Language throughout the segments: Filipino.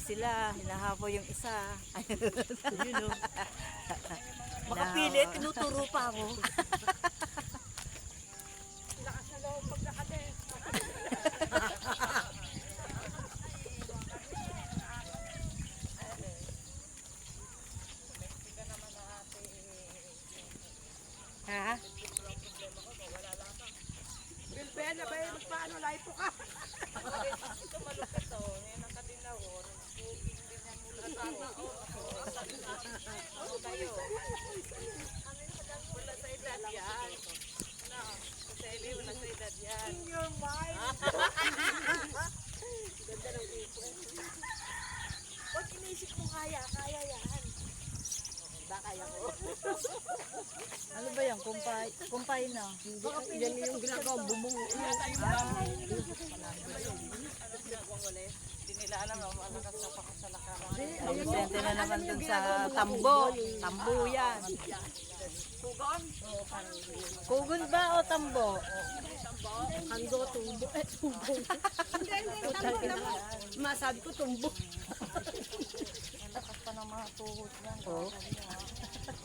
sila, hinahapo yung isa. Yun o. Makapili, tinuturo pa ako. Lakas na loob pag nakade. Ha? Bilbena ba yung paano laipo ka? Ito malupit o. Ngayon ang kadinawon. Cooking din yan mula sa ako. Ano kayo? Wala sa edad yan. Ano? Kasi Eli, wala sa edad yan. In your mind. Ganda ng ipo. Pag inisip mo kaya yan. Ba kaya ko? Ano ba yan? Kumpay na. Yan yung ginagawa, bumong. Hindi nila alam na malakas na pakasalakaran. Presente na naman dun sa tambo. Tambo yan. Pugon? Kugon ba o tambo? Ando, tumbo. Tumbo. Hindi, tambo naman. Masabi ko tumbo. Ang lakas pa ng mga tuhod yan. Oo.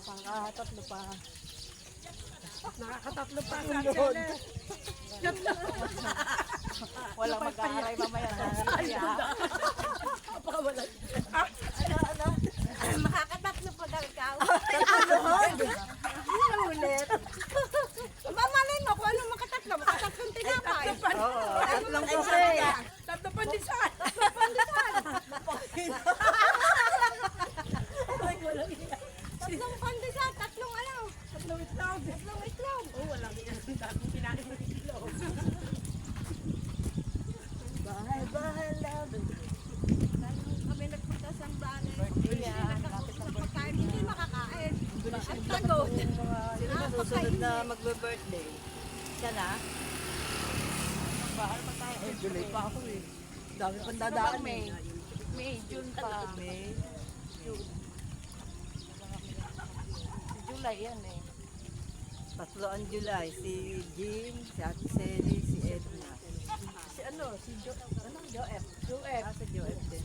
Pangkatatlo pa. Nakakatatlo pa sa Tuhod. Wala mag-aaray mamaya na. Wala. Makakatatlo pa daw ikaw. Ulit. Mamalay mo kung anong makatatlo. Makatatlong tinapay. Oo. Tatlong kasi. Tatlo pandisan. Tatlong pandisan. Tatlong ano. Tatlong itlog. Tatlong itlog. Oh, walang yan. Dami kinain ng itlog. Bahay love. Kami nagpunta sa bahay. Birthday yan. Lapit Sa ng pagkain, hindi makakain. At pagod. Sino ba susunod na magbe-birthday? Siya na? Bahal pa tayo. July pa ako eh. Dami pang Dadaan dadaan May. eh. May, June pa. May. June. Si July yan eh. Tatlo ang July. Si Jim, si Ate Sally, si Edna. Si ano? Si Joef. Joef. Ah, si Joel din.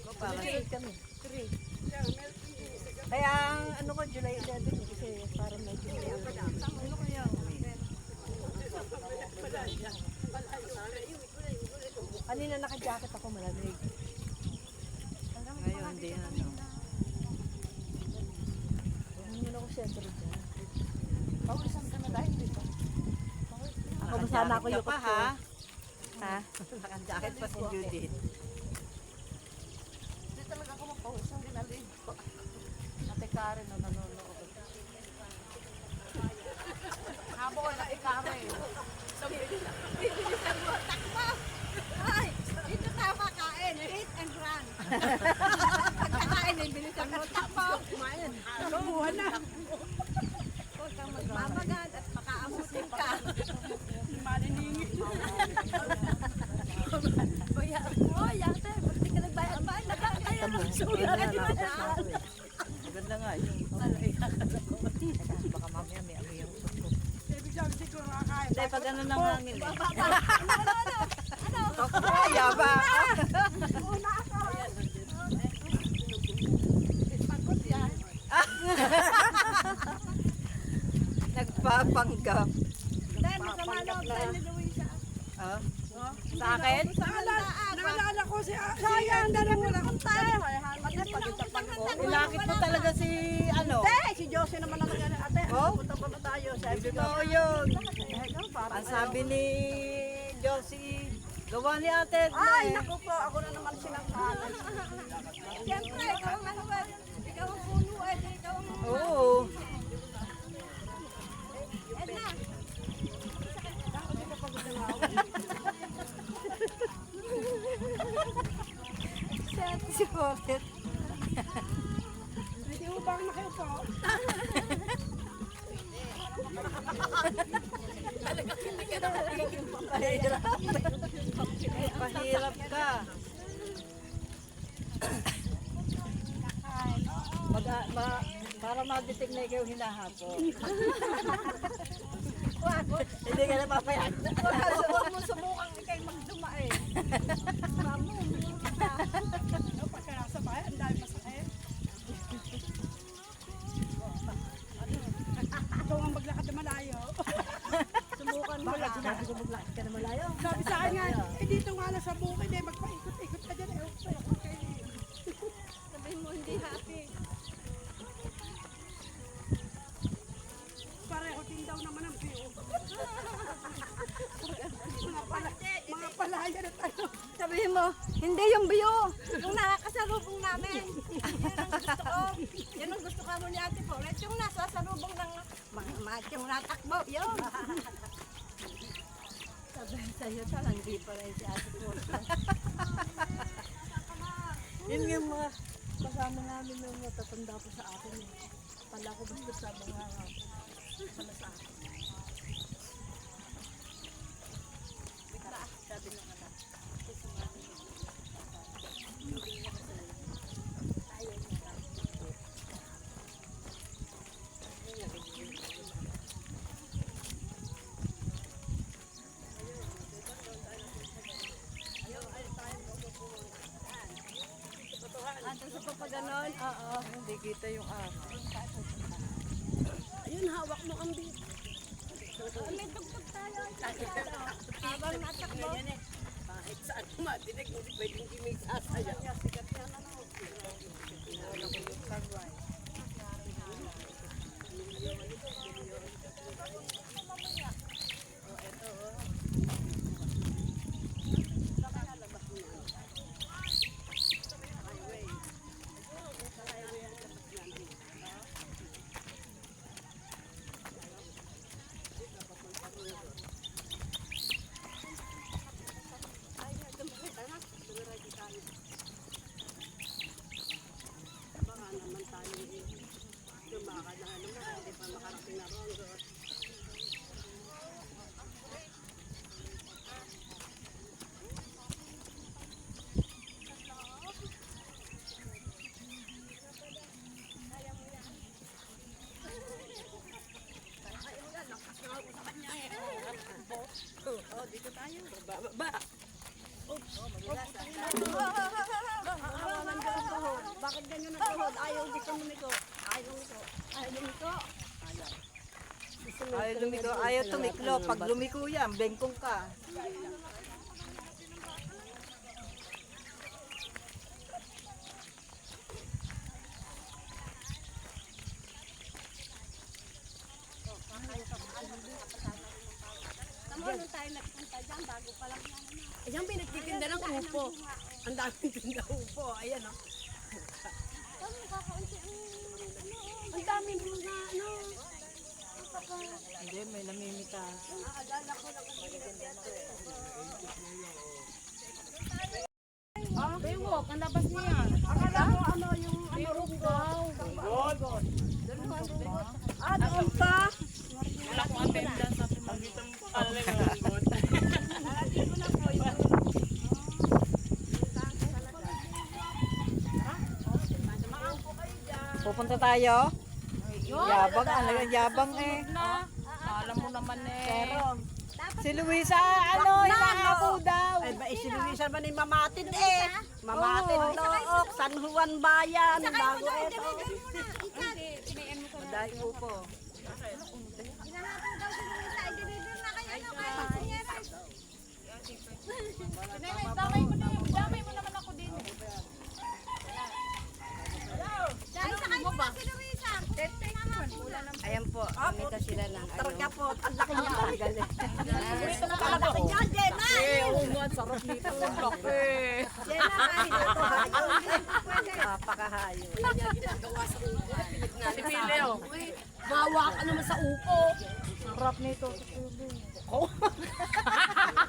Ko parang kami. 3. kaya ang ano ko July 11 kasi parang medyo ano kaya ang May? Kanina naka-jacket ako malamig. Ngayon din ano. Ano ako siyempre dyan. Pawisan ka na dahil dito. Ako sana ako yung yukot pa ko. ha? Ha? Naka-jacket pa si Judith. Hindi talaga ako mapawisan dinalig ko. Ate Karen na nanonood. Habo ko na Karen. Takbo! Ay! Dito tayo kakain. Hit and run. Pagkakain, bilisan mo. Takbo! Kumain. Buwan na. Huwag kang magmamagad at makaamutin ka. Maniningin. Kuya, ate, ba't di ka nagbayad ba? Nagkakaya ng sulat. Maganda nga yun. Baka mamaya may amoy yung usap ko. Ibig sabihin siguro kakain. Hindi, pag ano nang hangin eh. Ano? Kaya ba? Una ako. Pagkot yan. Nagpapanggap. Dahil masama loob tayo ni Luisa. Ah? Sa akin? Naalala ko si Sayang, dalawa lang ang tayo. Ilakit mo talaga si ano? Si Josie naman naman yan, ate. Oh? Punta pa ba tayo? Totoo yun. Ang sabi ni Josie, gawa ni Ate Edna Ay, eh. naku po, ako na naman sinangkalan. Siyempre, ikaw ang ano ba? Ikaw ang puno eh, ikaw ang... Oo. Edna! Si Ate si Colette. Hindi mo bang nakiupo? Pahirap. Pahirap ka. Para ma-detect na ikaw hinahapo. Hindi ka napapayag. Huwag mo subukang ikay magduma eh. Mamo, Pagka nasa bahay, ang dami masakit. Ikaw ang maglakad na malayo. Subukan mo lang. Sinabi ko maglakad ka na malayo. Sabi sa akin nga, dito nga lang sa bukid eh, magpaikot-ikot ka dyan. Sabihin mo hindi happy. Pareho din daw naman ang view. Mga palaya na tayo. Sabihin mo, hindi yung view. Yung nakakasalubong namin. Yan ang gusto ko. Yan ang gusto ka mo ni Ate Paulette. Yung nasa salubong ng mga matyong natakbo. Yun. Sabihin sa'yo, hindi pa rin si Ate Paulette. Yun yung mga kasama namin na matatanda po sa akin. Pala ko gusto sa mga sama sa akin. Sabi ng anak. Ando sa papaganon? Oo. Hindi kita yung araw. Ayun, hawak mo ang bit. May tugtog tayo. Habang natakbo. Kahit saan matinig, hindi pwedeng hindi sasaya. Sikat yan ano. Oh, dito tayo. Baba. Bakit ganyan ang tuhod? Ayaw di ka lumiko. Ayaw lumiko. Ayaw lumiko. Ayaw lumiko, ayaw tumiklo. Pag lumiko yan, bengkong ka. Tama nung tayo nagpunta dyan, bago pa lang yan. Ayan, pinagtitinda ng upo. Ang daming tinda upo. Ayan o. Tama, kakaunti Ang daming mga ano. Hindi, may namimita. Baywalk, ang labas niya. Akala ko ano yung ano daw. Ah, doon pa. Wala kong attendance sa Pupunta tayo? Yabang, ano yung yabang eh. Alam mo naman eh. Si Luisa, ano, inaako daw. Ay, ba, si Luisa ba ni Mamatid eh. Mamatid Look, San Juan Bayan, bago ito. Dahil upo. Hinahapon daw si Luisa, ay deliver na kayo ng kasinyera. Damay mo naman ako din. Dahil sa kayo na si Luisa. Ayan po, kumita sila ng ano. Talaga po, ang laki niya. Galing. Ang laki niya, Jenna. Oo nga, sarap nito. Laki. Jenna, kahit ito, pwede. Napakahayo. Si Pileo. Bawa ka naman sa upo. Sarap nito.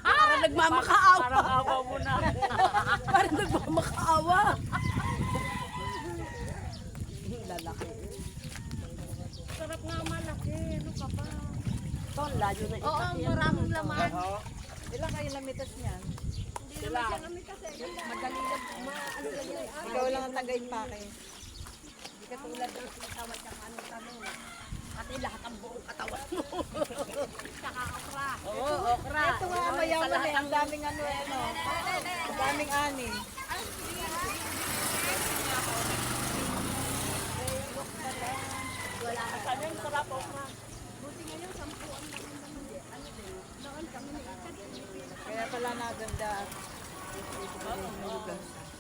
Para nagmamakaawa. Parang awa mo na. Para nagmamakaawa. Lalaki. Sarap nga malaki. Ano ka pa? Ito, layo na Oo, maraming laman. Ilan kayo namitas niyan? Hindi naman siya kami kasi. Madali lang. Ano lang yun. Ikaw lang ang tagay-pake. Hindi ka tulad ng sitawa at ano tanong. Pati lahat ang buong katawan mo. Saka okra. Oo, okra. Ito nga mayaman eh. Ang daming ano eh. No? Ang daming ani.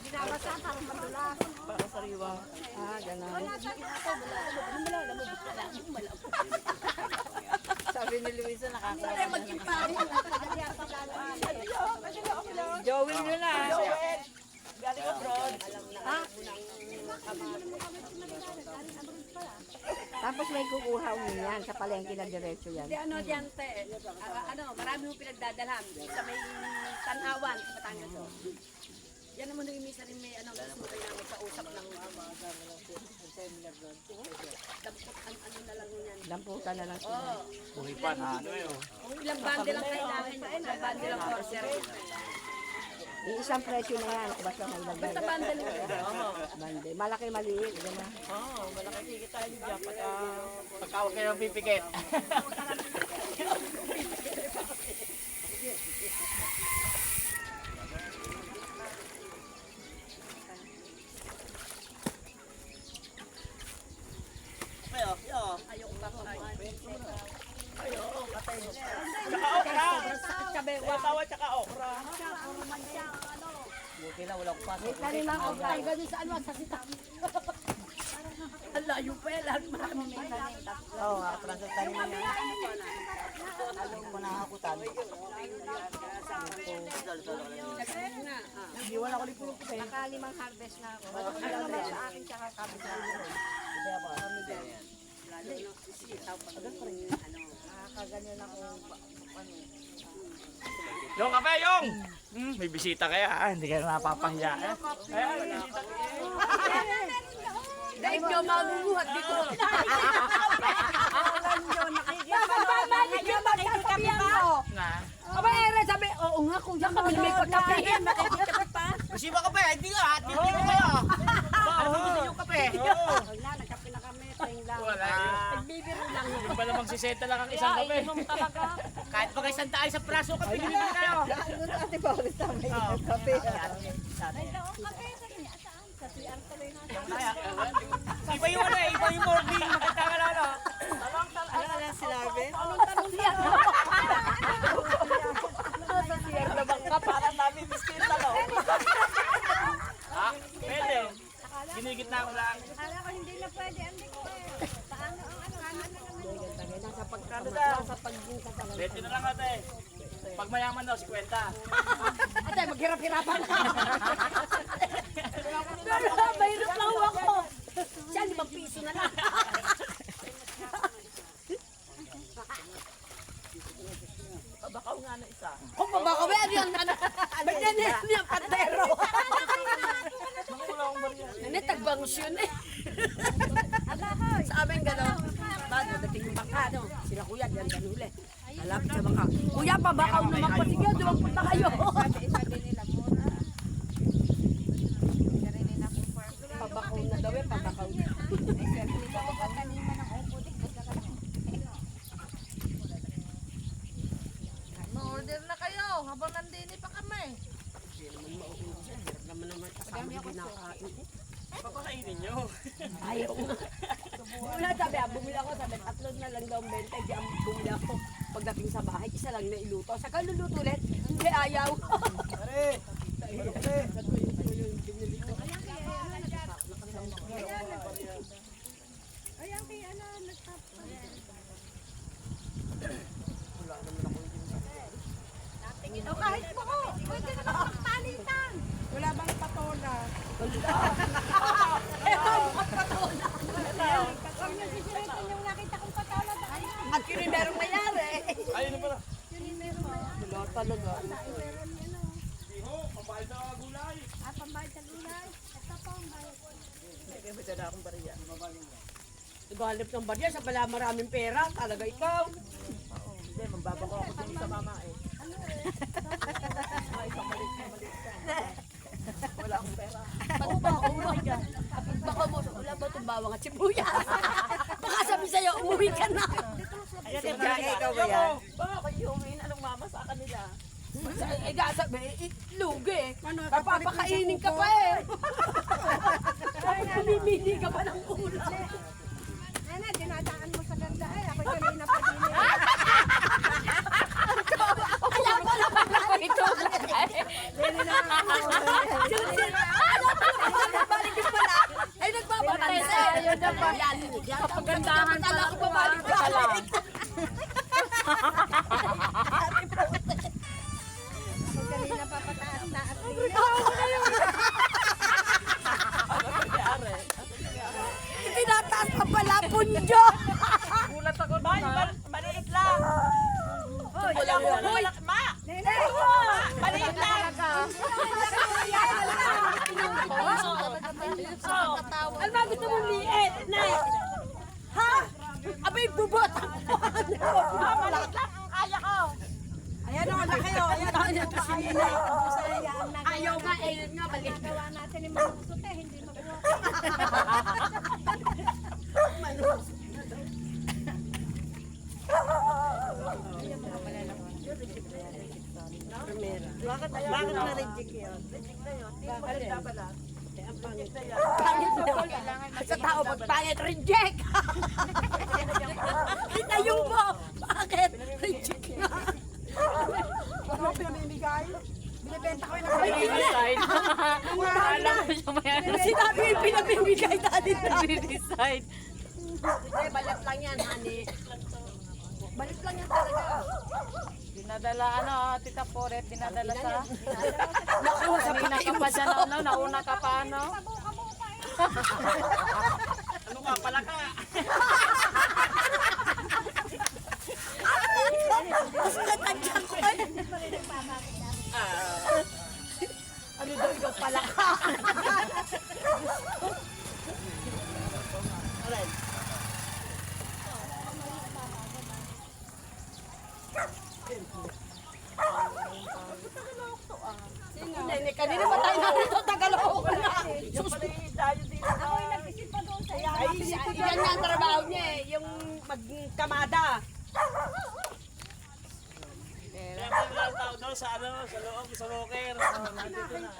Binabasa parang madulas. Para sariwa. Ah, gano'n. Sabi ni Luisa nakakawa. Ay, mag-impari. Joey yun na. Galing abroad. Ha? Tapos may kukuha mo yan sa palengke na diretso yan. Hindi, ano diyan, te, marami mo pinagdadalhan sa may tanawan sa Batangas. Yan naman yung misa rin may gusto kayo namin kausap ng ano na lang yan. Lamputan na lang sila. Oo. Puripan ha, ano yun? Kung ilang bundle lang kailangan, ilang bundle lang order. Isang presyo na yan kung basta may lagay. Basta bundle mo. Bande. Malaki maliit. Gano'n. Oo, malaki tigit tayo dyan. Pagkawag kayo ng pipikit. Ayoko pa ko. Tawa tsaka okra. Buti na, wala ko pa. May talimang okra. Gano'n sa ano, sa sita. Ang layo pa yan, lahat marami. Oo, atras sa tanim na yan. Alam ko na hakutan. Hindi wala ko lipo ko eh. Nakalimang harvest na ako. Alam mo sa akin tsaka kapit sa ulo. Nakakaganyan ako. Yung kape, yung! May bisita kaya, hindi ka na napapahiya. Ayan, may bisita kayo. Dahil nyo maguguhat dito. Na. Aba, Ere, sabi, oo nga, kuya, kami may pagkapihin. Kasi ba kape? Hindi nga, hindi ko kayo. Baka gusto yung kape. Wala, nagkape na kami. Tayong lang. Wala yun. Nagbibiro lang yun. Yung pala magsiseta lang ang isang kape. Kahit pa kayo sandaan sa praso, kape hindi na kayo. Doon ate Paulita may kape. Iba yung ano eh, iba yung morning, maganda ka lalo. Ano na lang sinabi? Para namin miskin talo. Ha? Pwede. Ginigit na ako lang. Akala ko hindi na pwede. Hindi ko eh. Paano ang ano naman? Nasa Ano daw? sa pagginta talaga. Pwede na lang ate. Pag mayaman daw, 50. Ate, maghirap-hirapan ka. Pero, mahirap lang ako. Siya, 5 piso na lang. Bakaw nga na isa. Kung babaka ba yan, yan yung patero. Nene, tagbangus yun eh. Sa amin gano'n. Bago dating yung bangka, no? Sila kuya, yan ganule. Malapit sa bangka. Kuya, pabakaw naman po. Sige, dumagpun na kayo. Pabakaw na daw eh, pabakaw na. Ma-order na kayo habang nandini pa kami. Papakainin nyo. Ayaw nga. Wala, sabi, bumili ako, sabi, 3 na lang daw ang benta. Di ang bumili ako. Pagdating sa bahay, isa lang na iluto. Saka luluto ulit. Hindi, ayaw. Ayan kay ano, nagtapos. O kahit po ko, pwede na magpalitan. Wala bang patola? Eto, patola. Huwag niyo sisilitin yung nakita kong patola. At yun yung merong mayari. Ayun na pala. Wala talaga. Iho, pambayad na gulay. At pambayad sa gulay. Ito po ang bayad. May may dala akong bariya. Ibalip ng barya, sa pala maraming pera. Talaga ikaw. Hindi, mambabako ako din sa mama eh. Wala akong pera. Baka mo, wala ba itong bawang at sibuyas? Baka sabi sa'yo, umuwi ka na. Ayan, ikaw ba yan? Baka kayo yung anong mama sa kanila. Eh, sabi, lugi eh. Papakainin ka pa eh. Ay, bumibili ka pa ng ulam. Nana, dinadaan mo sa ganda eh. Ako kanina pa din eh. Kaya pala pala ito. Dili na ako. Kapagandahan pa ako babalik ka lang. Kanina papataas na at Tinataas pa pala punjo. Gulat ako doon, ha? Maliit lang. Wala mo, hoy! Ma! Maliit lang! Ano ba gusto mong liit? Na? Ha? Abay, bubot! Maliit lang! Kaya ko! Ayan o, laki o. Ayan o, ayan o. sayang na Ayaw nga, eh, yun nga, mali. gawa natin yung mga kusot eh, hindi magawa. Bakit na-reject yun? Sa tao, magpangit, reject! Hinayong mo! Bakit? Reject nga! Ano pinamimigay? Binibenta ko yung Redesign. Alam ko siya may Sinabi yung pinamimigay dati na. redesign. Hindi, balat lang yan, honey. Balit lang yan talaga. Dinadala, Tita Poret, dinadala sa... Nakuha sa Kanina ka pa dyan, nauna ka pa, Ano ka, pala ka? Natadyan ko eh. Ano daw ikaw pala ka? Hindi, kanina ba tayo narito? Tagalog na. Yan nga ang trabaho niya eh, yung magkamada. Kaya pala lang tao daw sa loob, sa locker. Nandito na.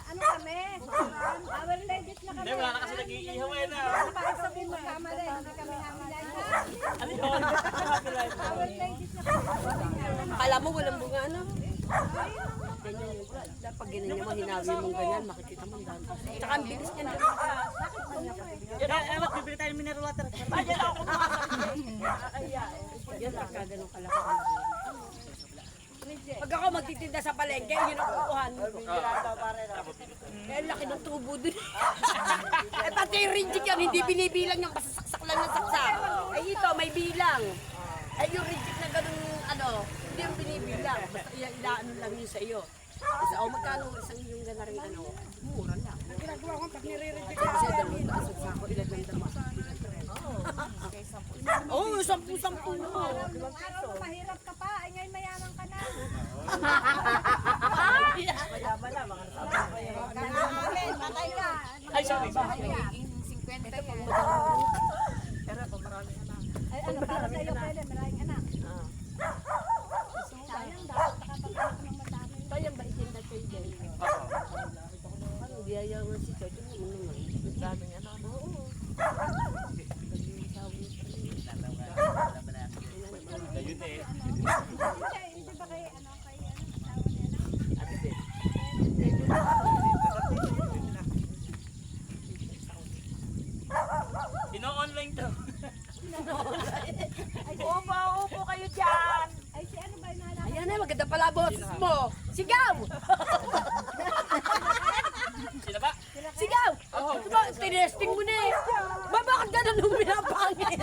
Ano kami? Our ladies na kami. Hindi, wala na kasi nag-iihaw eh na. Para sabihin mo tama rin, hindi kami hamilay ha. Ano yun? Our ladies na kami. Alam mo, walang bunga ano? Ganyan yun. Pag ganyan mo, hinawi mong ganyan, makikita mo ang dami. Tsaka ang bilis niya na. Ewan, bibili tayo ng mineral water. Ayan ako Yan, pagka ganun kalaki. Pag ako magtitinda sa palengke, yun ang kukuhan. Kaya laki ng tubo dun. Eh pati yung reject yan, hindi binibilang yung pasasaksak lang ng saksak. Ay ito, may bilang. Ay yung reject na ganun, hindi yung binibilang. Basta ilaano lang yun sa iyo. Kasi magkano isang yung ganaring mura lang. ginagawa ko pag nire-reject Kasi dalawang taas sa ako, ilan lang dama. Oo, 10-10 mo. Araw mahirap ka pa, ay ngayon mayaman ka na. Matay ka. Ay, sorry. Ay ano, para sa'yo pwede, maraming anak. Sayang, dapat nakapag-anak ng madami. Kaya ba itinda kayo dyan? Parang biyaya nga si Choy. Ito naman naman. Daming anak. Oo. Ayun eh. Hindi ba kayo, kay asawa niya na? Ino-online daw. Upo kayo dyan. Ay, si ano ba yung nalala? Ayan na, maganda pala boses mo. Sigaw! Sino ba? Sigaw! Diba, tinesting mo na eh. Ba, bakit ganun nung pinapangit?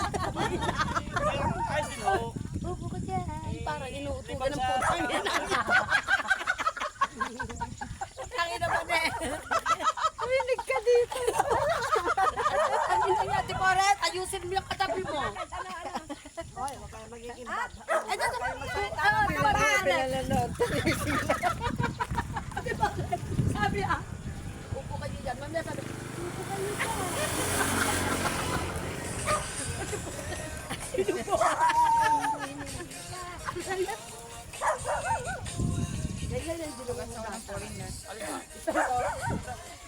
Ay, sino? Upo ka dyan. Parang inuutugan ng putang ina. Putang ina ba na eh. Tuminig ka dito. Ang ina niya, Ate Coret, ayusin mo yung katabi mo. Hoy, huwag kayo magiging bad. Ay, ito, sabi upo kayo dyan. Mamaya sabi, upo kayo dyan.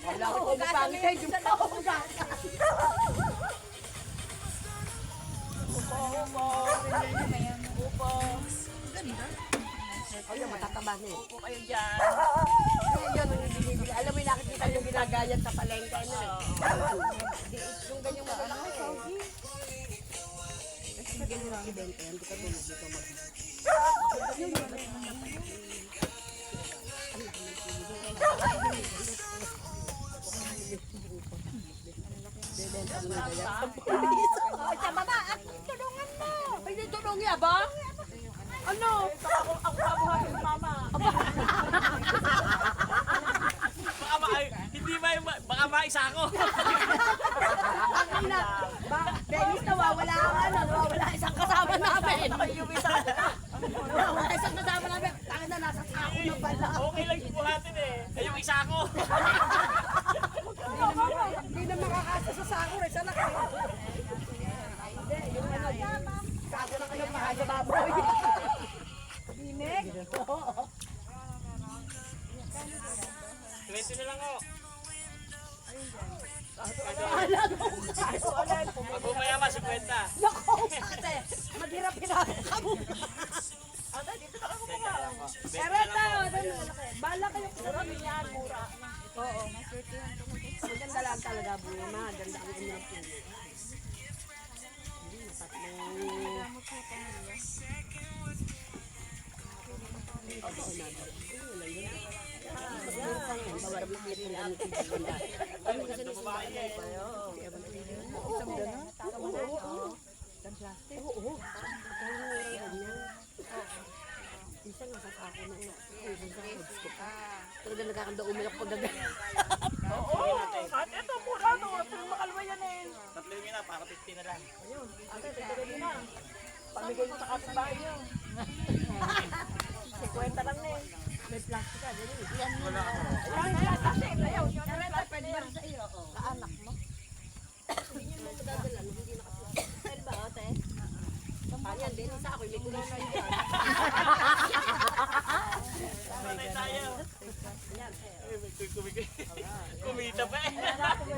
Wala ko pumapangit eh, yung pangit. Ayun, matataba na eh. Upo kayo dyan. Yan ang ibigay bibili. Alam mo, nakikita yung ginagayan sa palengke. Ano? Yung ganyang ano, sogi. Kasi ganyan ang ibenta. Hindi ka tulad dito mag O, sa baba, at tulungan mo. Ay, natulong niya ba? Ano? Ako kabuhatin ni mama. Baka maisa ako. Dennis, nawawala ang ano, nawawala isang kasama namin. Yung nawawala isang kasama namin. Tangin na, nasa sako na pala. Okay lang yung buhatin eh. Ay, yung isa ako. Hindi na makakasa sa sako rin. Sana kayo. Hindi, yung ano, sako na kayo makasa baboy. Binig? Oo. 20 na lang ako. Pag bumaya ma, 50. Naku, ate, maghirap-hirap ka mo. Pero ito, Bala kayo kung yan, mura. Oo. Maganda lang talaga, buhay ma. Ganda ang inyong puno. Hindi, Isang nasa sako na nga. Talaga nagkakanda umiyak pag gagawin. oo. At ito, mura to. Ito yung makalwa yan eh. Tatlo yung na, para 50 na lang. Ate, tagawin na. Pamigay mo sa kapitbahay nyo. 50 lang na eh. May plastic ka, gano'n. Yan mo. Ay, plastic. Ayaw. Pwede ba sa iyo? Kaanak mo. Hindi nyo mo dadala, hindi na kasi. Pwede ba, ate? Ayan, din isa ako, may kulay na yun. Sanay tayo. Kumita pa eh.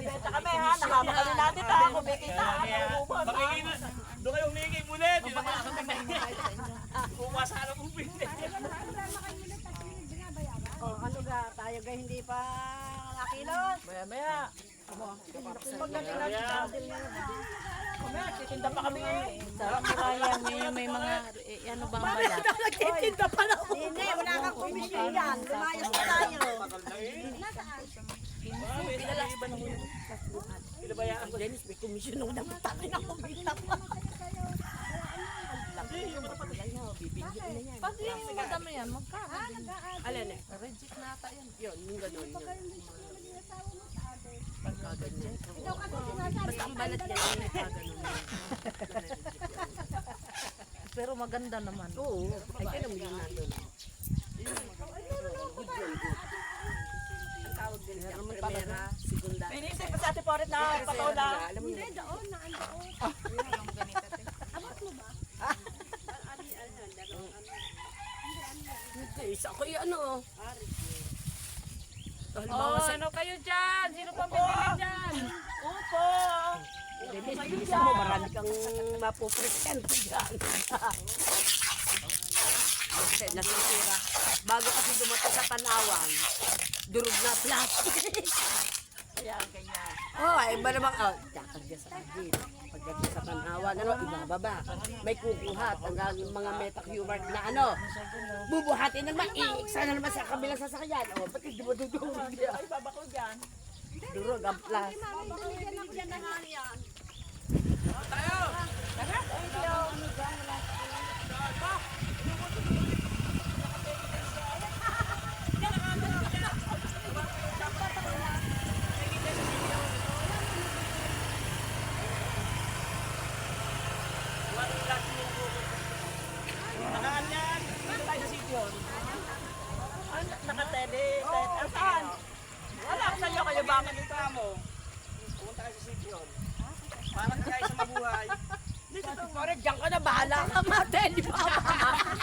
Benta kami ha, nakabakali natin ha, kumikita ha, nakubon ha. Doon kayo humingi muna. Di na makakating na. Pumasa na kong pindi. Oh, ano ga, tayo ga hindi pa nakilot. Maya. Pag natin natin natin Kumaya, titinda pa kami eh. Sarap mo kaya ngayon may mga, ano bang balat? Nagtitinda pa na ako. Hindi, wala kang komisyon yan. Lumayas na tayo. Pinabayaan ko, Dennis, may komisyon ako naman. Takin ako, may tapa. Bibingit na yan. Pag yung madami yan, magkano? Alin eh? Reject na ata yan. Yun, yung gano'n yun. Pagkaganyan. Basta Basta ang balat niya yung nagkaganon. Pero maganda naman. Oo, ay kaya mo yun nandun. Good yun, good. Ang tawag din siya, primera, segunda. Inisip pa sa ate Poret na patola. Alam mo yun. Isa ko yung ano. Halimbawa sa ano kayo dyan? Sino pang bibili dyan? Opo. Dennis, bilisan mo, marami kang mapupresento dyan. Kasi nasisira. Bago kasi dumating sa Tanawan, durog na plastic. Ayan, ganyan. Oh, ay iba namang, kakagya sa kagin. Pagdating sa Tanawan, ano, ibababa. May kukuhat, ang mga meta-humor na ano, bubuhatin na naman, iiksa na naman sa kabilang sasakyan. Oh, ba't hindi mo dudurog yan? Ay, babako dyan. Durog ang plastic. Nakaan yan. Dito tayo sa sityo. Nakatede. Saan? Wala, saan nyo kayo ba? Nakita mo. Pumunta kayo sa sityo. Parang kayo sa mabuhay. Correct, diyan ka na, bahala ka mate, di ba?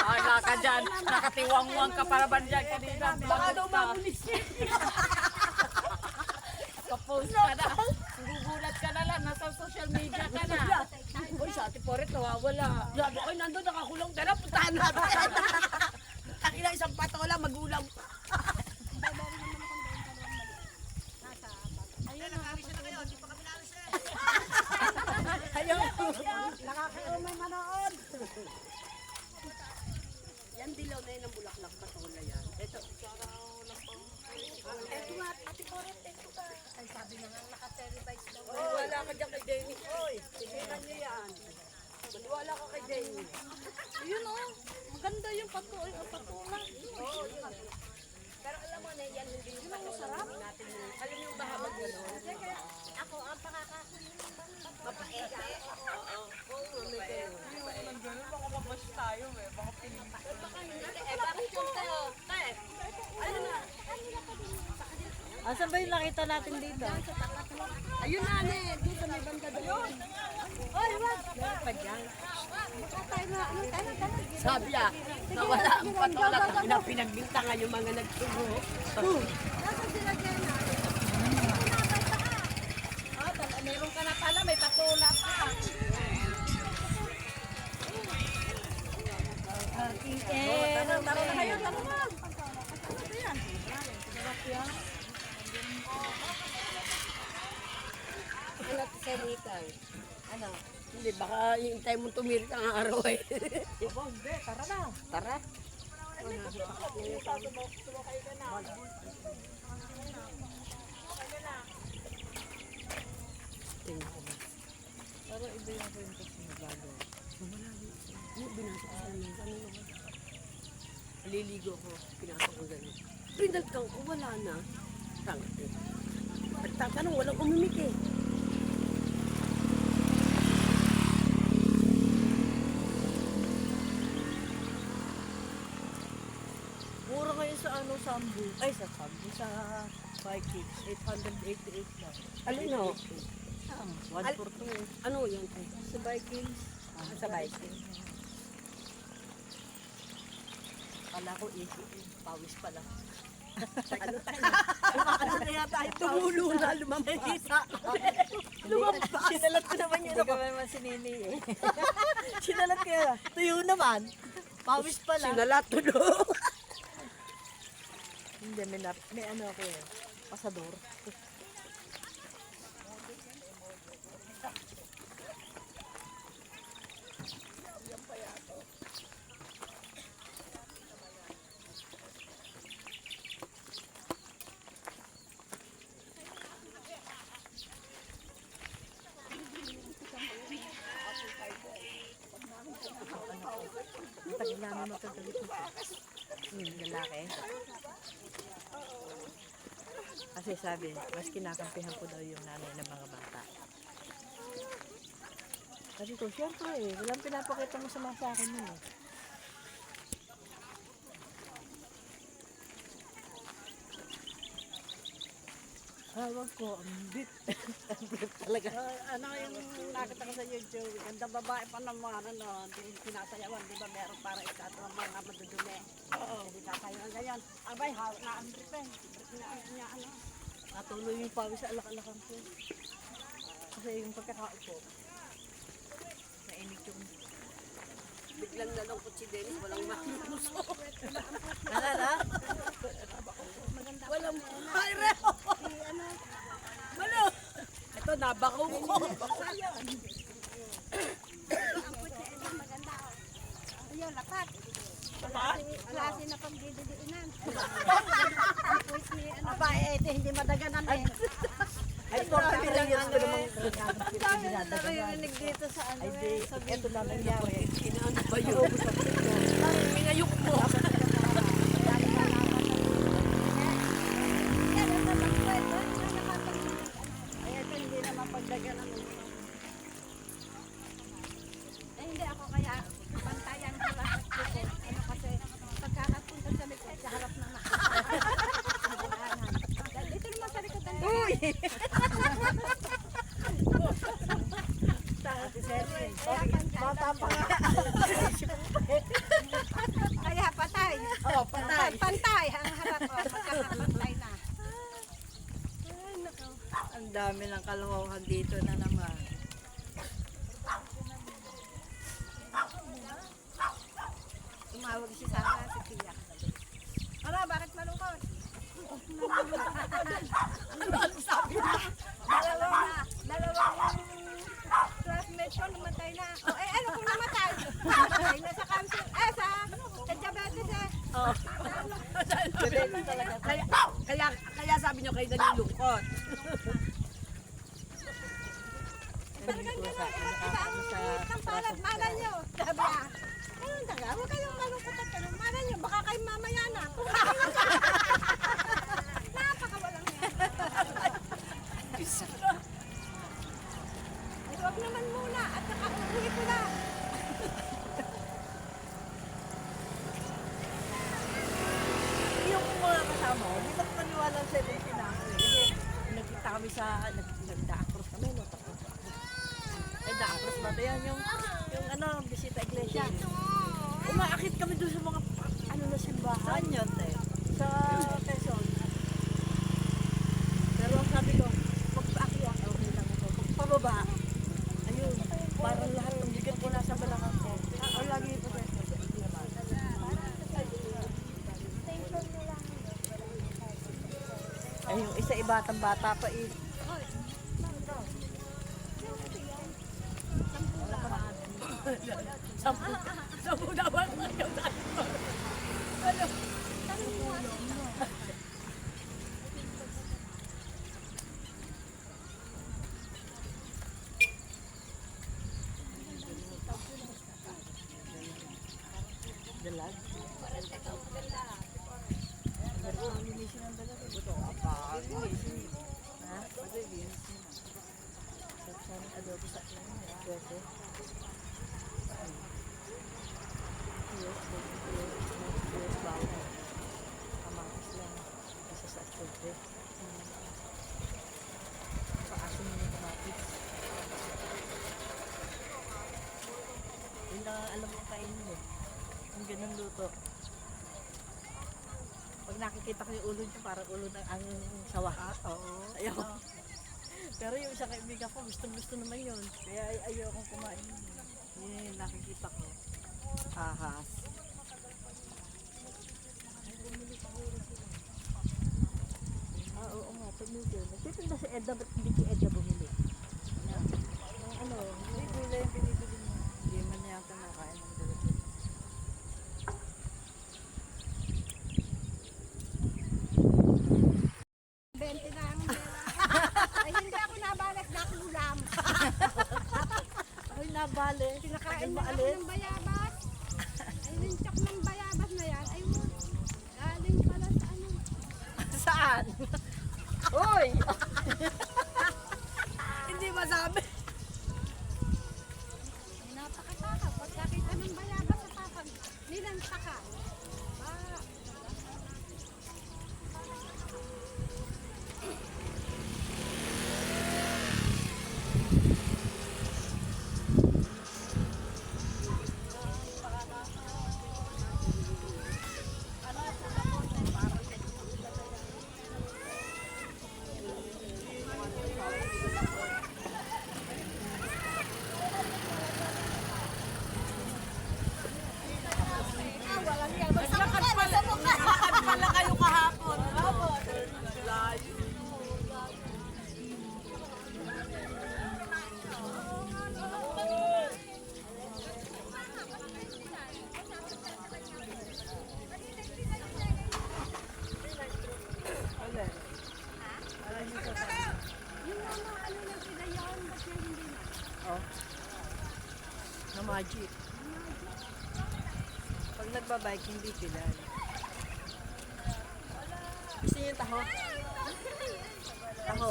Ala ka dyan. Nakatiwang-wang ka para ba dyan kanina? Baka daw mamulis Kapost ka na. Gugulat ka na lang. Nasa social media ka na. Uy, sa ate Poret, nawawala. Sabi ko, nandun, nakakulong ka na, puntahan natin. Takila isang patola, magulang. may manood. Yan dilaw na yun ang bulaklak patola yan. Ito. Ito nga, ate Coret, ito ka. Ay, sabi na nga, naka-televised daw. Wala ka dyan kay Jenny. Oy, tigilan niyo yan. Maniwala ka kay Jenny. Yun oh, maganda yung patula. Oo, yun. Pero alam mo na yan, hindi yung patola natin yun. Alam mo yung bahabag yun. Ako, ang pakakakunin ng Mapait. Oo. Oo, may ganun. Ganun, baka mabash tayo eh. Baka pinili. Eh, bakit yung tayo? Ano na? Asan ba yung nakita natin dito? Ayun na, ne. Dito may banda doon. Oy, wag! Meron pa dyan. Baka tayo na, ano tayo na, Sabi ah, nawala ang patola. Pinagbintangan yung mga nagturo. Nasaan sila Jenna? Meron ka na pala, may patula pa. Tara na kayo, tara na. Ano sa Rican? Ano? Hindi, baka hintay mo tumirik ang araw eh. Tara na. Tara. Pero iba yung kwento sa bago. Yung binasok ko sa amin. Ano naman? Liligo ko. Pinasok ko gano'n. Pinagkang ko, wala na. Tangat eh. Nagtatanong, walang umimik eh. Mura ngayon sa ano, Sambu. Ay, sa Sambu. Sa Vikings. 888 na. Alin no? 1 for 2 eh. Ano yan? Sa Vikings. Sa Vikings. Kala ko easy. Pawis pala. Ano tayo? Ano na yata? Tumulo na, lumamisa. Lumampas. Sinalat ko naman yun. Hindi ka naman sinini eh. Sinalat ko yun. Tuyo naman. Pawis pala. Sinalat tulo. Hindi, may ano ako eh. Pasador. Tagal namin matagalit mo. Lalaki. Kasi sabi, mas kinakampihan ko daw yung nanay ng mga bata. Kasi ko, syempre eh, walang pinapakita mo sa akin yun eh. Hawag ko, ambit. Ambit talaga. Ano yung nakita ko sa YouTube, ganda babae pa naman, ano, sinasayawan, di ba meron para ikatawa mga madudumi. Oo. Hindi sasayawan ganyan. Abay, hawak na ang brief eh. Niya, ano. Natuloy yung pawis sa alak-alakan ko. Kasi yung pagkakaupo, nainit yung... Biglang nalungkot si Dennis, walang makipuso. Alala? Walang mayre. Malo. Ito, nabakaw ko. Ayun, lapat. Klase na pagdididiinan. Aba, hindi madaganan eh. Ay, 43 years ko namang Ang dami na naririnig dito sa ano eh. Sa ito na nangyari. Inaano ba yun? Minayok mo. Ay, ito hindi naman pagdaganan. Eh, hindi ako kaya pantayan ko lang sa likod. Ano kasi, pagkakapunta sa likod, sa harap na dito naman sa likod ang uy! Bata pa nga. Kaya patay. Oh, patay. Pantay ang harap ko. Pagkakapantay na. Ang dami ng kalokohan dito na naman. Tumawag si Sarah, si Tia. Ano, bakit malungkot? Ano sabi mo? Dalawang classmates ko namatay na. Oh, eh, ano kung Ay, nasa cancer. Sa diabetes eh. Kaya sabi nyo kayo nalulungkot. Talagang gano'n. Iba ang liit ng palad. Malay nyo. Sabi ayun taga. Huwag kayong malungkot at ganun. Malay nyo. Baka kayo mamaya na. Napakawalang yan. Ay, huwag naman muna. At saka uuwi ko na. Yung mga kasama ko, hindi ba paniwala sa 17 na ako eh. Kasi nagkita kami sa, nagda-across kami, no? Tapos da-across ba ito yan? Yung ano, bisita iglesia. Umaakit kami doon sa mga, ano na simbahan. Saan yun, te? Sa Quezon. Pero ang sabi ko, magpaakyat, okay lang ako. Pagpababa, ayun, parang lahat ng bigat ko nasa balakang ko. Lagi ito, te. Ay, yung isa ibatang bata pa eh. Sampu naman yung ano? Dalag? Pero ang linisin ng dalag. Ito, linisin. Ha? Pwede, linisin. Saan adobo sa akin? Pwede. Yes, bawang. Kamatis lang. Isa sa adobo. Paasin mo yung kamatis. Yun lang alam mo kainin mo. Yung ganun luto. Pag nakikita ko yung ulo niya, parang ulo ng ang sawa. Oo. Ayaw. Pero yung isang kaibigan ko, gusto naman yun. Kaya ayaw akong kumain. Yun, nakikita ko. Ahas. Oo nga, tumigil. Nagtitinda si Edda, ba't hindi si Edda bumili? Ano, hindi gulay yung pinibili mo. Hindi man yata nakain ng dalawa. Ay, hindi ako nabalik. Nakulam. Ay, nabali. Pinakain na ako ng bayabas. Ay, linchak ng bayabas na yan. Ay, galing pala sa ano. Saan? Uy! Hindi masabi. Ay, napakataka. Pagkakita ng bayabas sa papag, nilantaka. Pala kayo kahapon. Yung mga ano na sila yun, ba't yan hindi na? Oh. Na magic. Pag nagbabike, hindi kilala. Gusto niyo yung taho? Taho.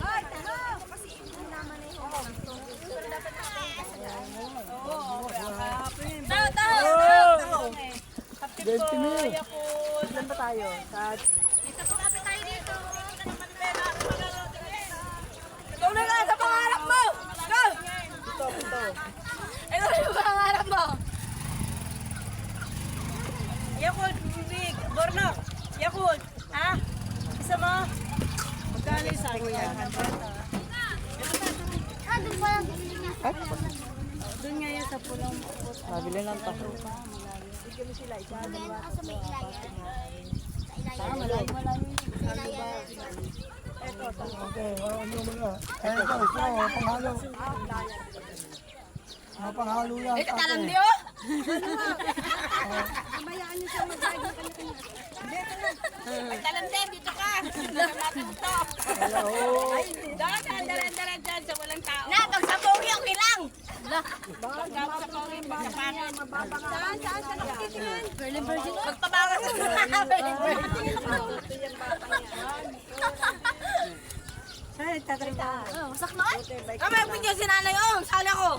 Hoy, taho! Kasi hindi naman eh. Taho! Taho! Kapit ko, Yakult. Saan ba tayo? Sa... Dito po kapit tayo dito. Ikaw na nga sa pangarap mo! Go! Ito. Ito yung pangarap mo! Yakult, bibig. Bornok. Yakult. Ha? Isa mo? Magkano isa ko yan? Doon pa lang. Doon nga yan sa pulang. Nabili ng taho. Sa may ilayan. Mapanghalo yan. Eh, katalang di oh! Kabayaan niyo siya mag-guide ng kanya-kanya. Talande, dito ka! Matuto! Dahan, dahan, dyan sa walang tao. Na, pag sa pogi, okay lang! Pag sa pogi, pag sa paano. Saan siya nakikitingin? Magpabangas sa Ay, tatrita. Wasak na eh. Kami, video si nanay, oh! Sala ko!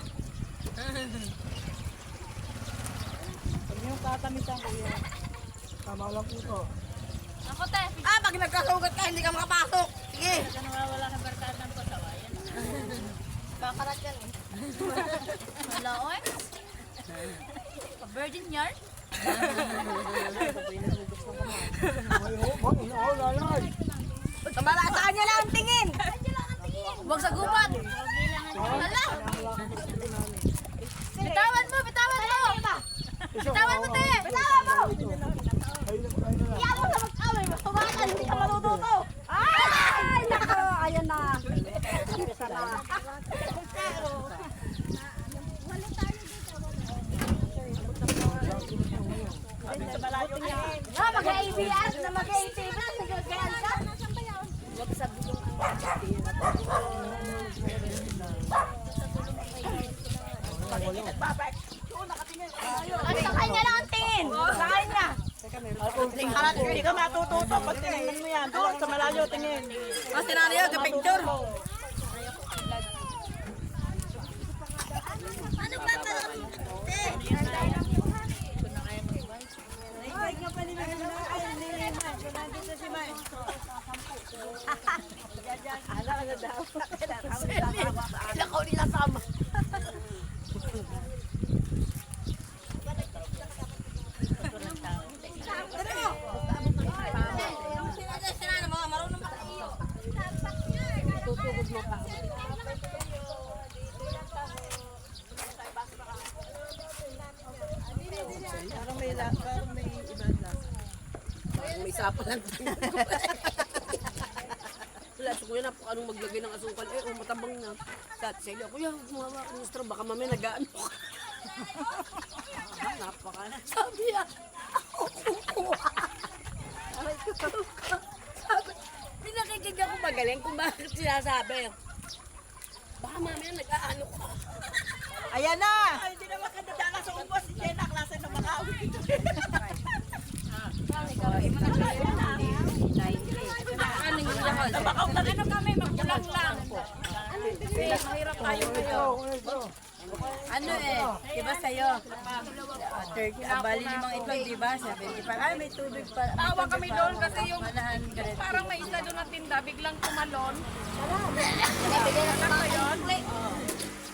Huwag niyo tatamisan ko yan. Tama lang po ito. Ako te. Ah, pag nagkasugat ka, hindi ka makapasok. Sige. Nawawala ng barkada ng pasawayan. Kakarat yan eh. Wala oy. Virgin yarn? Lalay. Tumala sa kanya lang ang tingin. Huwag sa gubat. Wala. Bitawan mo, bitawan mo. Bitawan mo te. Bitawan mo. Iyan mo na mag-away. Tumakan, hindi ka matututo. Ay, nako, ayan na. Isa na. Na, mag-ABS, na mag-ABS. Nagagayan ka. Huwag sa bulong At sa kanya lang ang tingin. sa kanya. Hindi ka matututo pag tinignan mo yan. Doon sa malayo, tingin. Kasi nanay yun, kapicture. Ano ba ito? Ay, nga pa nila na. Ay, niliman. Nandito si May. Ala ka na daw. Nakaw nila sama. Sinana mo, marunong mag-iyo. Tutugod mo pa. Parang may iba lang. May sapa lang. Wala, so kuya na po anong maglagay ng asukal. Eh, oh, matabang na. Dati sa iyo, kuya, gumawa ko ng straw. Baka mamaya nag-ano ka. Napaka na. Sabi niya, ako kukuha. Aray ko, sabi, pinakikinig ako magaling kung bakit sinasabi. Baka mamaya nag-ano ka. Ayan na! Ay, hindi naman kadadala sa ubos. Si Jenna, klase na makawi. Ano yung lakas? Ano kami, magkulang lang. Mahirap tayo ngayon. Ano eh, diba sa'yo? 30, bali 5 itlog, diba? 75. Ay, may tubig pa. Tawa kami doon kasi yung Manahan ka rin. parang may isa doon na tinda, biglang tumalon.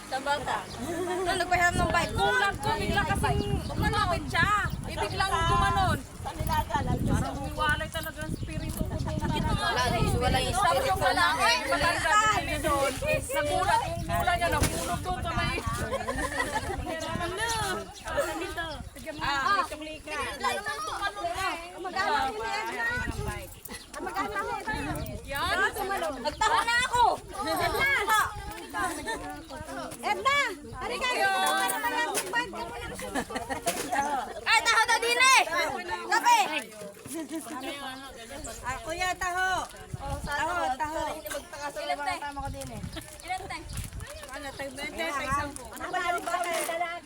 Sa bata. Nung nagpahiram ng bike, Kulang ko, bigla kasing umalapit siya. Biglang gumanon. Parang umiwalay talaga ang spirito ko doon. wala yung Sabi spirit ko wala eh, maganda din doon. Nagulat yung mula niya, nahulog doon sa may... Yan, Nagtawa na ako! Edna! Ano ka? Ay, taho na din eh! Kape! Ako ya, taho. Taho. Ilan te? Ilan te? Ano, tag-20, tag-10. Ano ba yung bakit dalag?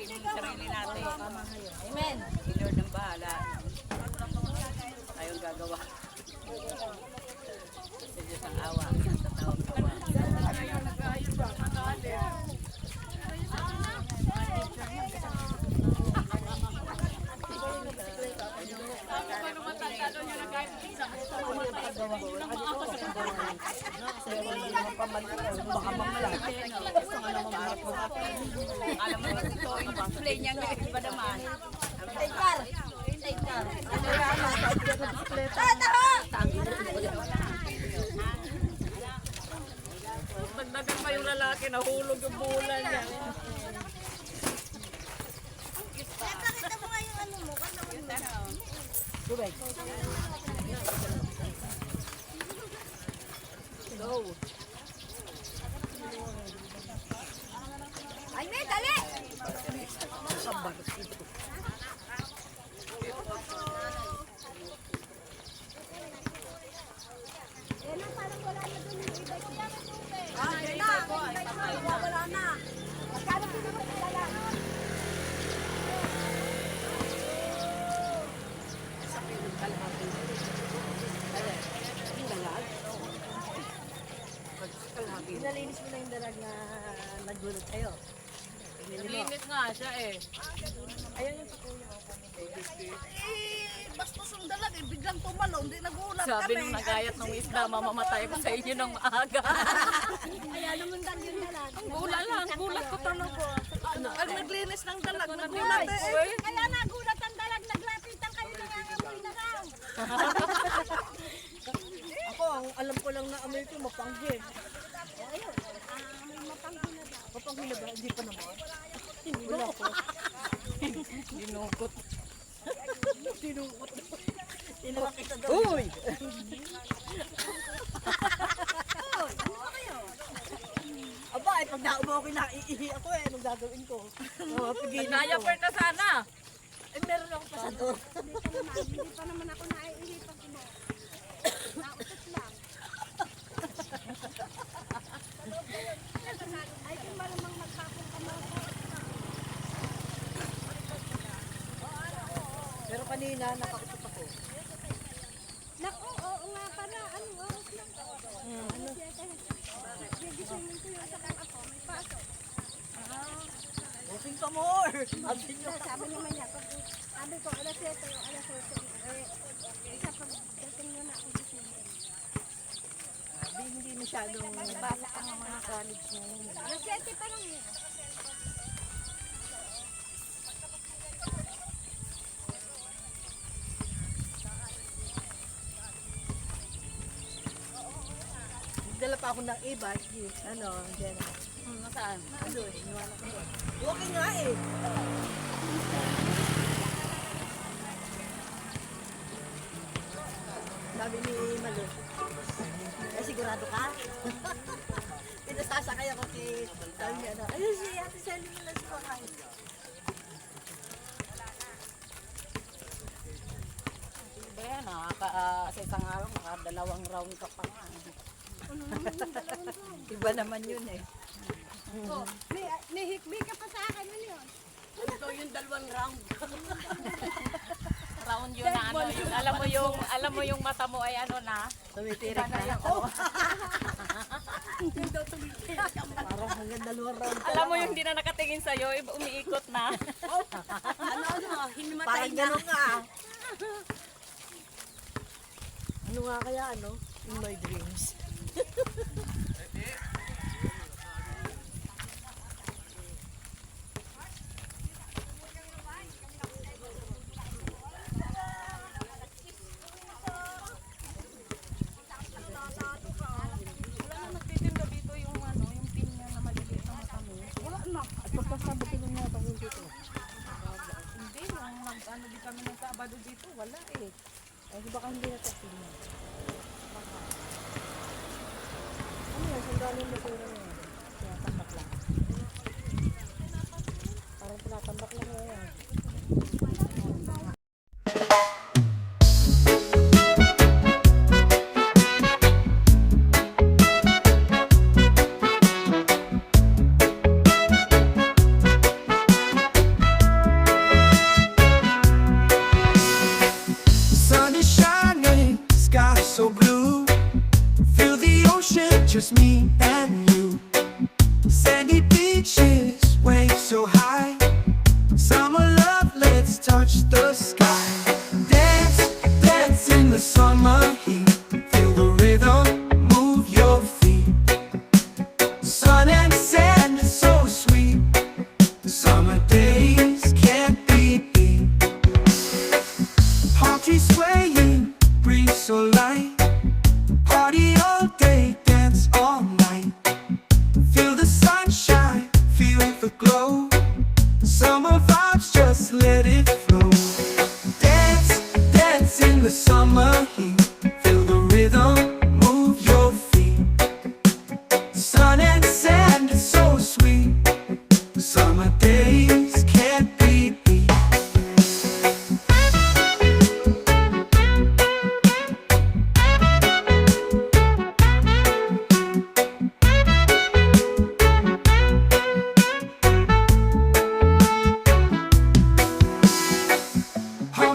biglang ano? Amen. Lord ang bahala. Tayong gagawa. Sa Diyos ang awa. Sa taong kawa. Alam mo ba ito? Yung display niya nga iba naman. Taykar! Taykar! Dagdagan pa yung lalaki, nahulog yung bulan niya. Pakita mo nga yung ano mo. Tubig. Go. Ay, may, dali! Sabar. Yan na, parang wala na dun yung ibay. Kuya, may tubig. Ah, Yan yung na, ibay ko, ay ibay patay ko, na. wala na. Magkano po naman wala? Pinalinis mo na yung dalag na nagulot kayo. Linis nga siya eh. Ayun yung pakuya. Bastos yung dalag, biglang tumalon, hindi nagulat Sabi nung nagayat ng isda, mamamatay ko sa inyo ng maaga. Kaya lumundan yung dalag. Gulat ko talaga. Pag naglinis ng dalag, Nagulat eh. Kaya nagulat ang dalag, naglapitan kayo na nga amoy na raw. Ako, ang alam ko lang na amoy ko, mapanggi. Ayun, may mapangko na daw. Mapanggi na ba? Hindi pa naman. Wala po. Dinukot. Tinawag kita daw. Uy! Aba, eh, pag naubo ako, naiihi ako eh. Anong gagawin ko? Pigilan ko. Diaper na sana. Eh, meron akong pasador. Hindi pa naman ako naiihi pag ino. Nautot lang. Ay, kung malamang maghapon ka mo. Pero kanina, nakautot ako. Naku, oo nga pala. Anong oras lang? Ano? Gigisingin ko yun sa kang ako. May pasok. Open ka more! Sabi niyo. Sabi naman niya, sabi ko, alas 7 o alas 8. Isa pag dating nyo na ako gisingin. Hindi masyadong basa pa ng mga college ngayon. Alas 7 pa lang yun. Dala pa ako ng e-bike. Ano, dyan. Nasaan? Ano eh, iniwala ko. Walking nga eh. Sabi ni Malo, ay sigurado ka? Pinasasakay ako sabi niya na, ayun si Ate Sally mo na sumakay. Ba yan sa isang araw, nakadalawang round ka pa nga. Iba naman yun eh. Oh, may hikbi ka pa sa akin ano yun. Ito yung 2 round. Round yun na ano, yung, alam mo yung mata mo ay ano na. Tumitirik na ako. Parang hanggang 2 round. Alam mo yung di na nakatingin sa'yo, umiikot na. Hinimatay Parang na. gano'n nga. Ano nga kaya ano? In my dreams. Wala na nagtitinda dito yung ano, yung pinya na maliliit na mata mo. Wala na. At pagkasabot ko ng mga tangin dito. Hindi, yung nag-ano di kami ng Sabado dito, wala eh. Ay, baka hindi na tingnan. Ano yan? Sandalin mo sila na yan. Tinatambak lang. Parang tinatambak lang yan. Sun is shining, sky so blue. Feel the ocean, just me and you. Sandy beaches, waves so high. Summer love, let's touch the sky. Dance, dance in the summer heat. Feel the rhythm, move your feet. Sun and sand, so sweet. Summer days can't be beat. Palm trees swaying, breeze so light. Party all day, dance all night.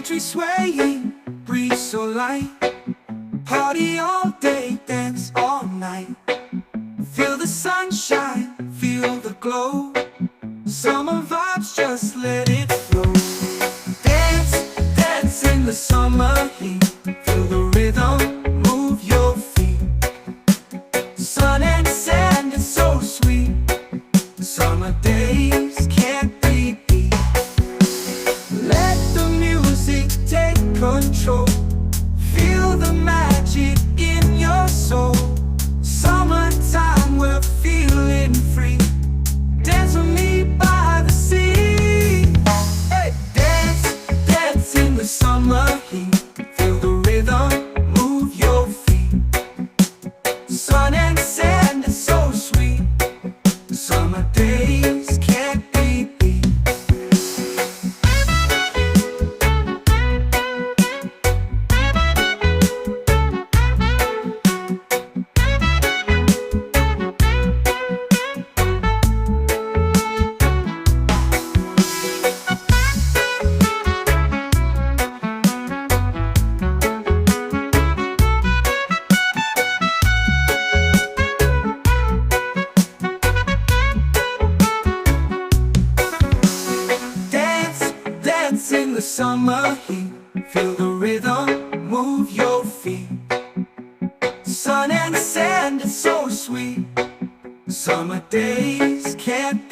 tree swaying, breeze so light. Party all day, dance all night. Feel the sunshine, feel the glow. Summer vibes, just let it flow. Dance, dance in the summer heat. Feel the rhythm, move your feet. Sun and sand, it's so sweet. Summer days can't be beat. Let the music take control. Feel the magic in your soul. Summertime, we're feeling free. Dance with me by the sea. Hey, dance, dance in the summer heat. Feel the rhythm, move your feet. Sun and sand, it's so sweet. Summer days can't be beat. Dance, dance in the summer heat. Feel the rhythm, move your feet. Sun and sand, it's so sweet. Summer days can't